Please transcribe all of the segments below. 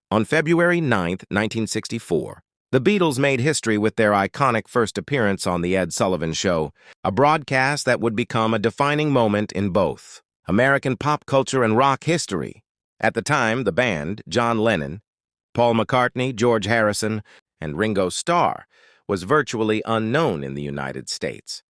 On February 9, 1964, the Beatles made history with their iconic first appearance on The Ed Sullivan Show, a broadcast that would become a defining moment in both American pop culture and rock history. At the time, the band, John Lennon, Paul McCartney, George Harrison, and Ringo Starr, was virtually unknown in the United States,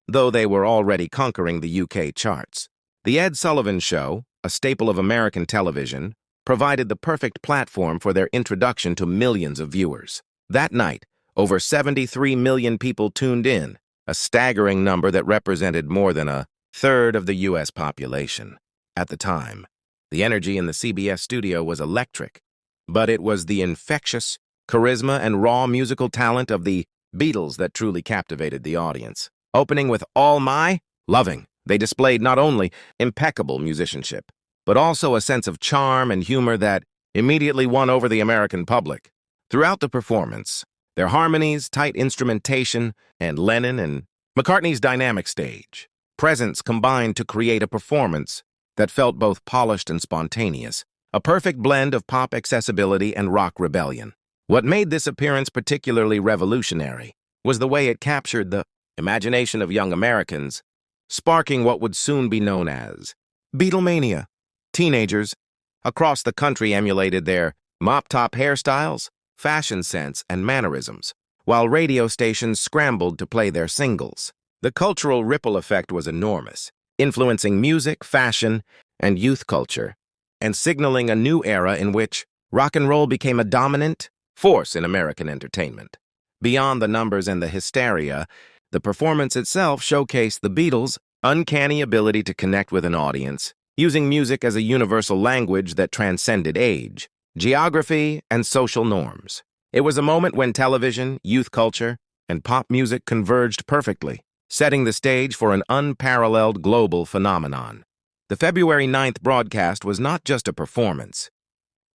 though they were already conquering the UK charts. The Ed Sullivan Show, a staple of American television, provided the perfect platform for their introduction to millions of viewers. That night, over 73 million people tuned in, a staggering number that represented more than a third of the U.S. population. At the time, the energy in the CBS studio was electric, but it was the infectious charisma and raw musical talent of the Beatles that truly captivated the audience. Opening with All My Loving, they displayed not only impeccable musicianship, but also a sense of charm and humor that immediately won over the American public. Throughout the performance, their harmonies, tight instrumentation, and Lennon and McCartney's dynamic stage presence combined to create a performance that felt both polished and spontaneous, a perfect blend of pop accessibility and rock rebellion. What made this appearance particularly revolutionary was the way it captured the imagination of young Americans, sparking what would soon be known as Beatlemania. Teenagers across the country emulated their mop-top hairstyles, fashion sense, and mannerisms, while radio stations scrambled to play their singles. The cultural ripple effect was enormous, influencing music, fashion, and youth culture, and signaling a new era in which rock and roll became a dominant force in American entertainment. Beyond the numbers and the hysteria, the performance itself showcased the Beatles' uncanny ability to connect with an audience, using music as a universal language that transcended age, geography, and social norms. It was a moment when television, youth culture, and pop music converged perfectly, setting the stage for an unparalleled global phenomenon. The February 9th broadcast was not just a performance.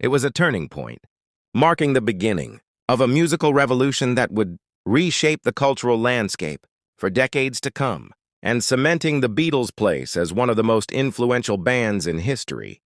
It was a turning point, marking the beginning of a musical revolution that would reshape the cultural landscape for decades to come, and cementing the Beatles' place as one of the most influential bands in history.